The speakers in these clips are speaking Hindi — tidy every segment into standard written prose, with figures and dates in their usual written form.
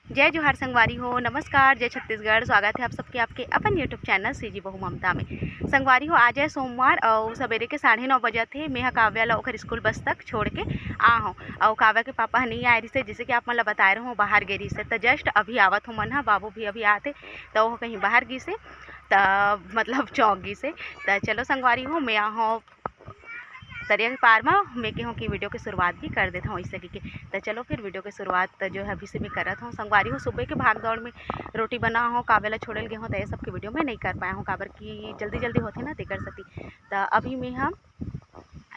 जय जोहार संगवारी हो, नमस्कार, जय छत्तीसगढ़। स्वागत है आप सबके आपके अपन यूट्यूब चैनल सीजी बहू ममता में। संगवारी हो, आज है सोमवार और सवेरे के 9:30 बजे थे। मैं काव्या ला ओकर स्कूल बस तक छोड़ के आ हूँ और काव्या के पापा नहीं आए रही से, जैसे कि आप मन ला बताए रहे हो बाहर गे रही से। तो जस्ट अभी आवत हो मन हा, बाबू भी अभी आते तो वो कहीं बाहर गी से, तो मतलब चौक गी से। तो चलो संगवारी हो, मैं यहाँ दरिया के पार में मैं कहूँ कि वीडियो की शुरुआत भी कर देता हूँ इस तरीके के। तो चलो फिर वीडियो की शुरुआत जो है अभी से मैं करत हूँ। संगवारी हूँ, सुबह के भाग दौड़ में रोटी बना हूँ, कावेला छोड़ल गए हूँ, तो ये सब की वीडियो में नहीं कर पाया हूँ काबर की जल्दी जल्दी होती ना तेकर सती। तो अभी मैं हम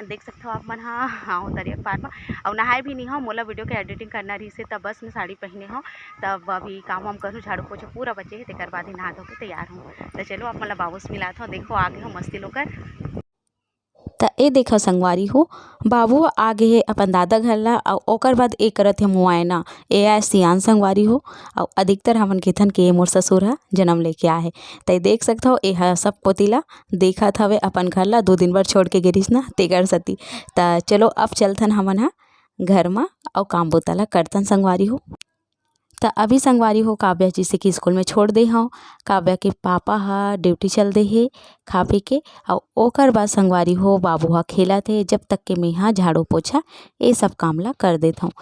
देख सकते हो आप मन हाँ दरिया के पार में और नहाए भी नहीं हो। मोला वीडियो के एडिटिंग करना रही से, तब बस मैं साड़ी पहने हूँ, तब अभी काम वाम करूँ, झाड़ू पोछा पूरा बचे है, तेकर बाद ही नहा धो के तैयार हूँ। तो चलो आप मतलब बाबू से मिलाता हूँ। देखो आगे हो मस्ती लोकर। त ए देखो संगवारी हो, बाबू आगे है अपन दादा घर ला और ओकर बाद ए करत है मुआयना। ए आए सियान संगवारी हो और अधिकतर हमन केथन के मोर ससुर हा जन्म लेके आए है। त देख सकते हो ए हा सब पोतीला देखत हवे अपन घर ला 2 दिन बर छोड़ के गिरिस ना तेकर सती। त चलो अब चलथन हमन हा घर मा और काम बूता ला करथन संगवारी हो। त अभी संगवारी हो काव्या जिसे कि स्कूल में छोड़ दे हूँ। काव्या के पापा हा ड्यूटी चल दे हे खा पी के और ओकर बाद संगवारी हो बाबू हा खेला थे, जब तक के मैं हाँ झाड़ू पोछा ये सब काम ला कर देता हूँ।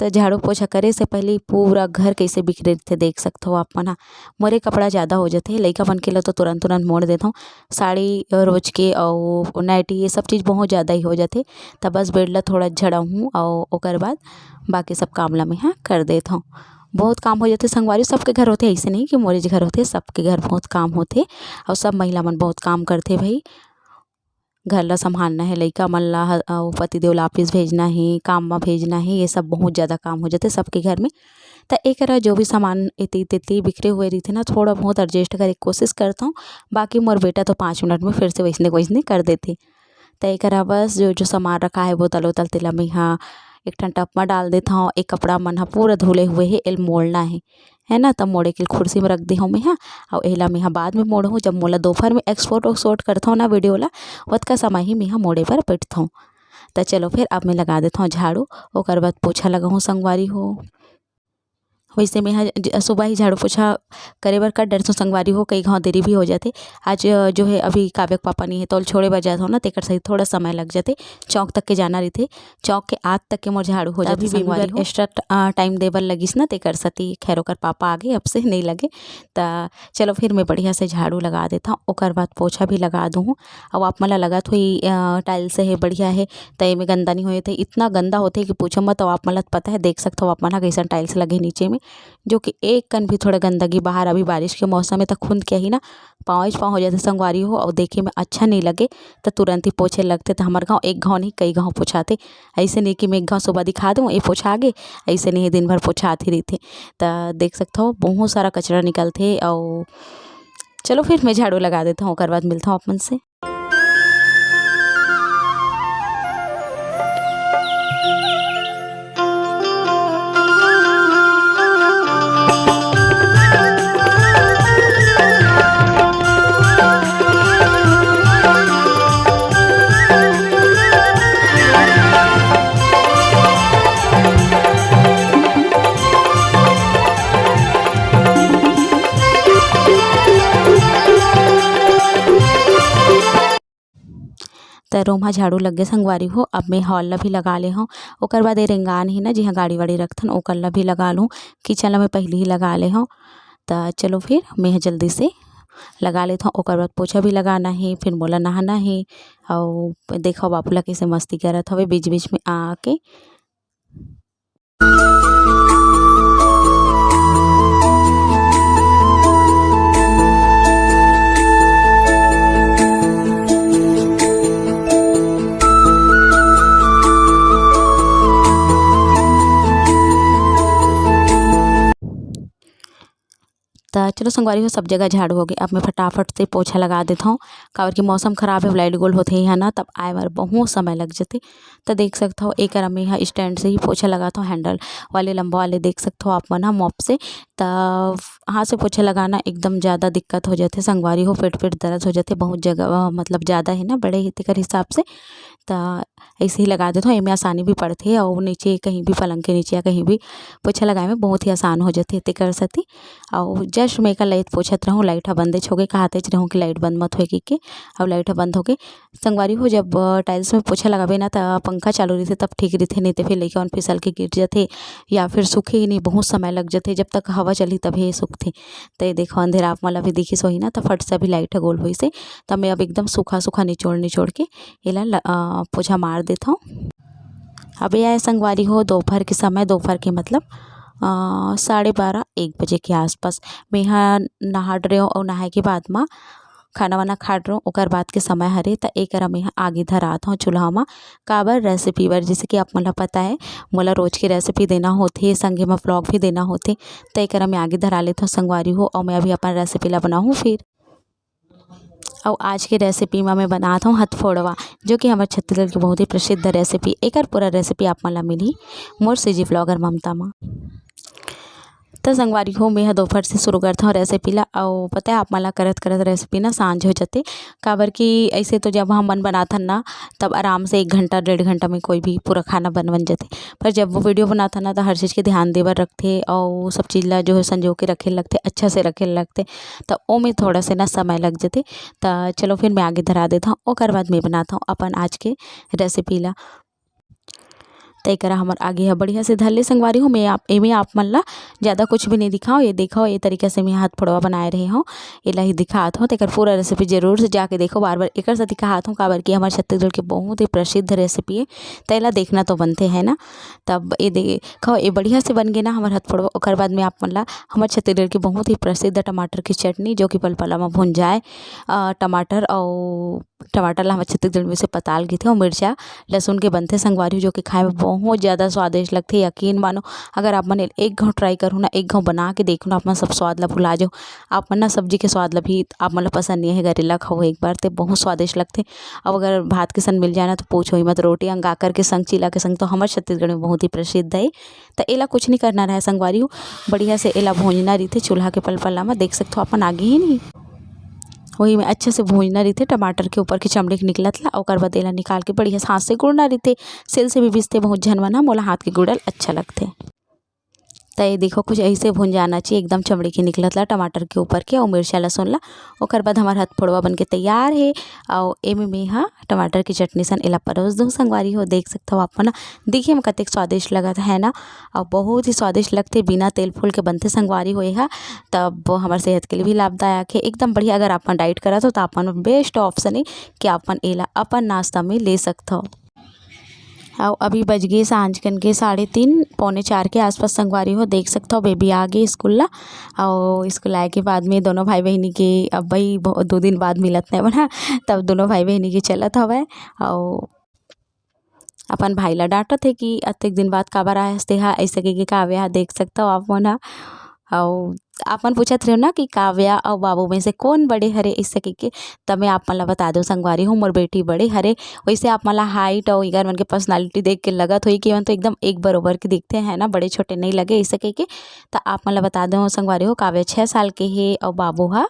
तो झाड़ू पोछा करे से पहले पूरा घर कैसे बिखरे थे देख सकते हो आप मन हा। मोरे कपड़ा ज़्यादा हो जाते लइका बन के ला तो तुरंत तुरंत मोड़ देता हूँ। साड़ी रोज के और नाइटी ये सब चीज़ बहुत ज़्यादा ही हो जाते। तब बस बेड ला थोड़ा झड़ा हूँ और ओकर बाद बाकी सब काम ला मैं हाँ कर देता हूँ। बहुत काम हो जाते संगवारी, सबके घर होते ऐसे नहीं कि मोरे घर होते, सबके घर बहुत काम होते और सब महिला मन बहुत काम करते भाई। घर ला संभालना है, लइका मन ला पतिदेव ला ऑफिस भेजना है, काम में भेजना है, ये सब बहुत ज़्यादा काम हो जाते सबके घर में। तो एक जो भी सामान इतनी इतनी बिखरे हुए रही थे ना, थोड़ा बहुत एडजस्ट करे कोशिश करता हूँ। बाकी मोर बेटा तो 5 मिनट में फिर से वैसने कर देते। तो एक बस जो सामान रखा है बोतल उतल तेला में हाँ एक ठन टप में डाल देता हूँ। एक कपड़ा मन हा पूरा धुले हुए है, एल मोड़ना है ना, तब मोड़े के कुर्सी में रख दी हूँ मैं हाँ। और एला मैं हाँ बाद में मोड़ूँ, जब मोला दोपहर में एक्सपोर्ट करता हूँ ना वीडियो ला, ओतका समय ही मैं हाँ मोड़े पर बैठता हूँ। तो चलो फिर अब मैं लगा देता हूँ झाड़ू, ओकर बाद पोछा लगाऊँ संगवारी हो। वैसे मैं हाँ सुबह ही झाड़ू पोछा करे बर कर डरता संगवारी हो, कई घाव देरी भी हो जाते। आज जो है अभी काव्य के पापा नहीं है तो छोड़े बर जाता हूँ ना, तेकर सही थोड़ा समय लग जाते। चौक तक के जाना रही, चौक के आग तक के मोर झाड़ू हो जाती संगवारी हो। एक्स्ट्रा टाइम दे बर लगिस ना तेकर सती खैर ओकर पापा आगे अब से नहीं लगे। तो चलो फिर मैं बढ़िया से झाड़ू लगा देता हूँ, ओकर बाद पोछा भी लगा दूँ। और आप मला लगा हुई टाइल्स है बढ़िया है, तो में गंदा नहीं होते, इतना गंदा होते कि पूछो मत। तो आप मला पता है देख सकते हो आप मन कैसा टाइल्स लगे नीचे में, जो कि एक कन भी थोड़ा गंदगी बाहर। अभी बारिश के मौसम में तो खुद क्या ही ना पाँव हो जाते संगवारी हो और देखे में अच्छा नहीं लगे, तो तुरंत ही पोछे लगते। तो हमारे गाँव एक गाँव नहीं कई गाँव पोछाते, ऐसे नहीं कि मैं एक गाँव सुबह दिखा दूँ ये पोछा आगे, ऐसे नहीं दिन भर पोछाती रही थे। तो देख सकते हो बहुत सारा कचरा निकलते। और चलो फिर मैं झाड़ू लगा देता हूँ, ओकर बाद मिलता हूँ अपन से। तो रूम झाड़ू लग गए संगवारी हो। अब मैं हॉल ला भी लगा ले हूँ, ओकर बाद ये रेंगान है ना जहाँ गाड़ी वाड़ी रखथन ओकर ला भी लगा लूँ। किचन ला मैं पहले ही लगा ले हूँ। तो चलो फिर मैं जल्दी से लगा लेता हूँ, ओकर बाद पोछा भी लगाना है, फिर मोला नहाना है। और देखो बापू ला कैसे मस्ती करत हवे बीच बीच में आके। तो चलो संगवारी हो सब जगह झाड़ू हो गए। अब मैं फटाफट से पोछा लगा देता हूँ, काबर की मौसम ख़राब है, लाइट गोल होते है ना, तब आए बार बहुत समय लग जाते। तो देख सकते हो एक मैं यहाँ स्टैंड से ही पोछा लगाता हूँ, हैंडल वाले लंबा वाले देख सकते हो आप मन मॉप से। त हाथ से पोछा लगाना एकदम ज़्यादा दिक्कत हो जाथे संगवारी हो, पेट दर्द हो जाथे बहुत जगह मतलब ज़्यादा है ना बड़े हे तेकर हिसाब से त ऐसे ही लगा देथों। एमे आसानी भी पड़थे और नीचे कहीं भी पलंग के नीचे या कहीं भी पोछा लगाए में बहुत ही आसान हो जाथे तेकर सेती। और जस्ट मैं एकर लाइट पोछत रहूँ, लाइट ह बंदेच होगे कहतेच रहूँ कि लाइट बंद मत होए कहिके और लाइट ह बंद होगे। संगवारी हो जब टाइल्स में पोछा लगाबे ना त पंखा चालू रहिथे तब ठीक रहिथे, नहीं तो फिर लइका मन फिसल के गिर जाथे या फिर सूखे ही नहीं, बहुत समय लग जाथे, जब तक हवा चलही तभे सूखथे। त ये देखो अंधेरा आप मन ला भी दिखिस होही ना, त फट से अभी लाइट ह गोल होइसे। त मैं अब एकदम सूखा निचोड़ के एला पोछा मार देथों। अब ये आए संगवारी हो दोपहर के समय, दोपहर के मतलब 12:30-1 बजे के आसपास मेहा नहा डरे हूँ और नहाए के बाद में खाना वाना खा डरो ओकर बाद के समय हरे त एकरा में आगे धरात हूँ चूल्हा में काबर रेसिपी बर। जैसे कि आप मन ला पता है मोला रोज के रेसिपी देना होथे, संगे में व्लॉग भी देना होथे, त एकरा में आगे धरा लेत हूँ संगवारी हो और मैं अभी अपन रेसिपी ला बनाऊँ फिर। और आज के रेसिपी में मैं बनात हूँ हथफोड़वा, जो कि हमारे छत्तीसगढ़ की बहुत ही प्रसिद्ध रेसिपी। एकर पूरा रेसिपी आप मन ला मिली मोर सीजी व्लॉगर ममता में। तो संगवारी हो मैं दोपहर से शुरू करता हूँ रेसिपी ला और पता है आप मन ला करत रेसिपी ना सांझ हो जाते। काबर कि ऐसे तो जब हम मन बनाथन ना तब आराम से 1 घंटा 1.5 घंटा में कोई भी पूरा खाना बन जाते, पर जब वो वीडियो बनाथन ना तो हर चीज़ के ध्यान देबर रखते और सब चीज़ ला जो है संजो के रखे लगते, अच्छा से रखे लगते, तो ओ में थोड़ा से ना समय लग जाते। तो चलो फिर मैं आगे धरा देता हूँ, ओकर बाद मैं बनाता हूँ अपन आज के रेसिपी ला। त एकरा हमर आगे ह बढ़िया से धर ले संगवारी हो। मैं एमे आप मन ला ज़्यादा कुछ भी नहीं दिखाओ, ये देखो ये तरीके से मैं हथफोड़वा बनाए रही हूँ, एला ही दिखात हूँ। तेकर पूरा रेसिपी जरूर से जाके देखो, बार एकर से दिखात हूँ काबर कि हमारे छत्तीसगढ़ के बहुत ही प्रसिद्ध रेसिपी है, त एला देखना तो बनते है ना। तब ये देखो ये बढ़िया से बन गए ना हमार हथफोड़वा। ओकर बाद में आप मन ला हमारे छत्तीसगढ़ की बहुत ही प्रसिद्ध टमाटर की चटनी, जो कि पलपला में भुन जाए टमाटर ला हमारे छत्तीसगढ़ में से पताल गे थे और मिर्चा लहसुन के बनते संगवारी, जो कि खाए में बहुत ज़्यादा स्वादिष्ट लगते। यकीन मानो अगर आप मन एक घाव ट्राई करो ना, एक घाव बना के देखो ना, आप मन सब स्वाद ला भुला जाओ। आप मन ना सब्जी के स्वाद ला भी आप मन ला पसंद नहीं है, गरेला खाओ एक बार तो बहुत स्वादिष्ट लगते। अब अगर भात के संग मिल जाए ना तो पूछो ही मत, रोटी अंगाकर के संग चिला के संग तो हमारे छत्तीसगढ़ में बहुत ही प्रसिद्ध है। तो एला कुछ नहीं करना रहे संगवारी हो, बढ़िया से एला भूंजना रही थे चूल्हा के पलपला में, देख सकते हो अपन आगे ही नहीं वही में अच्छे से भूंजना रही थे। टमाटर के ऊपर की चमड़ी के निकलत ला, ओकर बाद एला निकाल के बढ़िया से हाथ से गुड़ना रही थे। सिल से भी बीसते बहुत झनवाना, मोला हाथ के गुड़ल अच्छा लगते। तो ये देखो कुछ ऐसे भुन जाना चाहिए, एकदम चमड़ी के निकलत ला टमाटर के ऊपर के और मिर्चा लहसुन ला। ओकर बाद हमार हथफोड़वा बन के तैयार है और एमे में हाँ टमाटर की चटनी सन एला परोस दूँ संगवारी हो। देख सकते हो आप ना, देखिए में कतेक स्वादिष्ट लगत है ना, और बहुत ही स्वादिष्ट लगते, बिना तेल फूल के बनते संगवारी हो हा। तब हमारे सेहत के लिए भी लाभदायक है, एकदम बढ़िया। अगर आप डाइट करत हो तो आप बेस्ट ऑप्शन है कि आप एला अपन नाश्ता में ले सकते हो। और अभी बज गए सांझ कन के 3:30 पौने 4 के आसपास संगवारी हो। देख सकते हो बेबी आ गई स्कूल ला, और स्कूल आए के बाद में दोनों भाई बहनी के अब भाई 2 दिन बाद मिलत नहीं बना, तब दोनों भाई बहनी के चलत हवै। और अपन भाई ला डांटत है कि अतेक दिन बाद काबर आए हस्ते हा, ऐसे के काव्या हा। देख सकते हो आप मन और आप मन पूछत रहे हो ना कि काव्या और बाबू में से कौन बड़े हरे, इससे के तब मैं आप मन ला बता दो संगवारी हूँ मोर बेटी बड़े हरे। वैसे आप मन ला हाइट और इगर मन के पर्सनालिटी देख के लगत हुई कि मन तो एकदम एक बरोबर के दिखते हैं ना, बड़े छोटे नहीं लगे इससे के तो आप मन ला बता दो संगवारी हो काव्या 6 साल के है और बाबू हा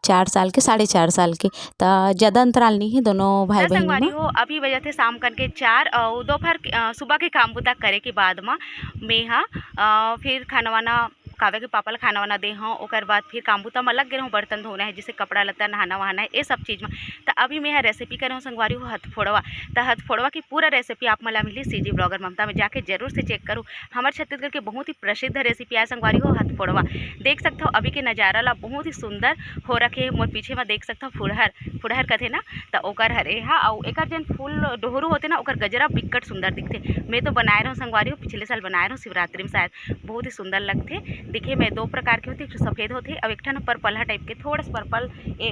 4 साल के 4.5 साल के। तो ज़्यादा अंतराल नहीं है दोनों भाई बहन संगवारी में। हो अभी बजे थे शाम करके 4 और दोपहर सुबह के काम बुता करे के बाद में मैं हाँ फिर खाना वाना काव्या के पापा ला खाना वाना दे हूँ। ओकर बाद फिर काम बुता में लग गए हूँ, बर्तन धोना है, जैसे कपड़ा लत्ता नहाना वहाना है, ये सब चीज़ में। तो अभी मैं रेसिपी कर रहा हूँ संगवारी हो हथफोड़वा। तो हथफोड़वा की पूरा रेसिपी आप मला मिली सीजी ब्लॉगर ममता में, जाके जरूर से चेक करो। हमारे छत्तीसगढ़ के बहुत ही प्रसिद्ध रेसिपी है संगवारी हो हथफोड़वा। देख सकते हो अभी के नज़ारा ला बहुत ही सुंदर हो रखे मोर पीछे में देख सकते हो फुड़हर कथे ना, तो ओकर हरे हा और एकर जन फूल डोहरू होते ना, ओकर गजरा बिकट सुंदर दिखते। मैं तो बनाए रहूँ संगवारी हो, पिछले साल बनाए रहूँ शिवरात्रि में, शायद बहुत ही सुंदर लगते। दिखे में 2 प्रकार के होते, एक सफ़ेद होते और एक ठन पर्पल टाइप के, थोड़ा सा पर्पल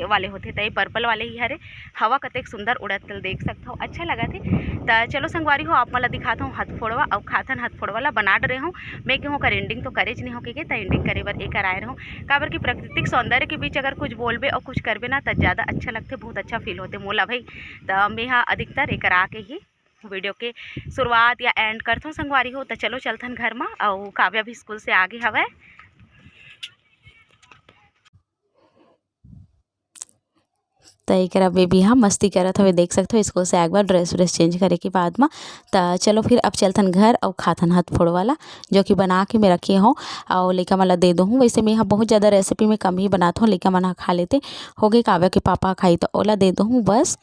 वाले होते। तो ये पर्पल वाले ही हरे। हवा कतेक सुंदर उड़त देख सकते हो, अच्छा लगा थे। तो चलो संगवारी हो आप मला दिखाता हूँ हथफोड़वा और खाथन हथफोड़वा ला बना रहे हूँ। मैं क्यों कर एंडिंग तो करे नहीं हो के तो एंडिंग करे बर एक आए रहूँ, काबर की प्राकृतिक सौंदर्य के बीच अगर कुछ बोलबे और कुछ करबे ना तो ज़्यादा अच्छा लगते, बहुत अच्छा फील होते मोला भाई। तो मैं हाँ अधिकतर एक आके ही वीडियो के शुरुआत या एंड करता हूँ संगवारी हो। तो चलो चलथन घर में और काव्या भी स्कूल से आगे हवै। तो एकरा बेबी हाँ मस्ती करत हवे, देख सकते हो। स्कूल से एक बार ड्रेस व्रेस चेंज करे के बाद में तो चलो फिर अब चलथन घर और खाथन हाथ फोड़ वाला, जो कि बना के मैं रखे हूँ और लइका मन ला दे दो हूँ। वैसे मैं यहाँ बहुत ज़्यादा रेसिपी में कम ही बनाता हूँ, लइका मन खा लेते हो गए। काव्या के पापा खाई तो ओला दे दो हूँ बस।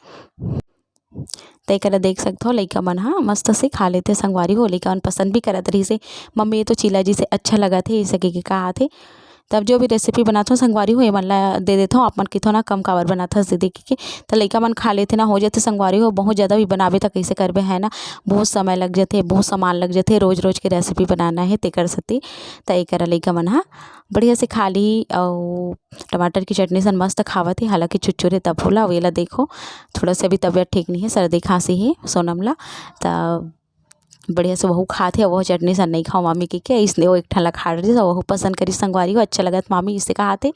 तो एकरा देख सकते हो लइका मन हाँ मस्त से खा लेते संगवारी हो। लइका मन पसंद भी करत रही से, मम्मी ये तो चीला जी से अच्छा लगा थे, इसे के कहा थे। तब जो भी रेसिपी बनाता हूँ संगवारी हो, ये मन ला दे देता हूँ। आप मन किथों ना कम काबर बनाथा से देख के, तो लइका मन खा लेते ना, हो जाते संगवारी हो। बहुत ज़्यादा भी बनाबे तो कैसे करबे है ना, बहुत समय लग जाते, बहुत सामान लग जाते, रोज़ रोज़ के रेसिपी बनाना है तेकर सती। तो एकरा लइका मन हाँ बढ़िया से खा ली और टमाटर की चटनी सन मस्त खावत है। हालांकि चुच्चुरे तब होला, वेला देखो थोड़ा सा भी तबीयत ठीक नहीं है, सर्दी खांसी है सोनम ला। तो बढ़िया से वहू खाते, वह चटनी सन नहीं खाओ मामी की इसलिए वो एक ठन ला खा रही, वह पसंद करी संगवारी हो। अच्छा लगत मामी इसे कहा थे,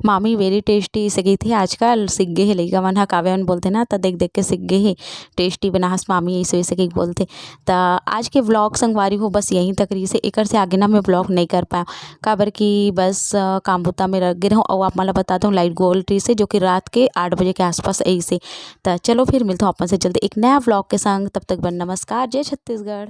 मामी वेरी टेस्टी इसे गई थी। आजकल सीख गए है लइका मन, हाँ काव्या मन बोलते ना, तो देख देख के सीख गए है टेस्टी बनाहस मामी, इसे वैसे कहीं बोलते। तो आज के व्लॉग संगवारी हो बस यहीं तक रही से, एक से आगे ना मैं व्लॉग नहीं कर पाया काबर की बस काम बुता में रख गए रहूँ। और आप मला बताता हूँ लाइट गोल ट्री से, जो कि रात के 8 बजे के आसपास ऐसे। तो चलो फिर मिलता हूँ अपन से जल्दी एक नया व्लॉग के संग, तब तक बन नमस्कार, जय छत्तीसगढ़।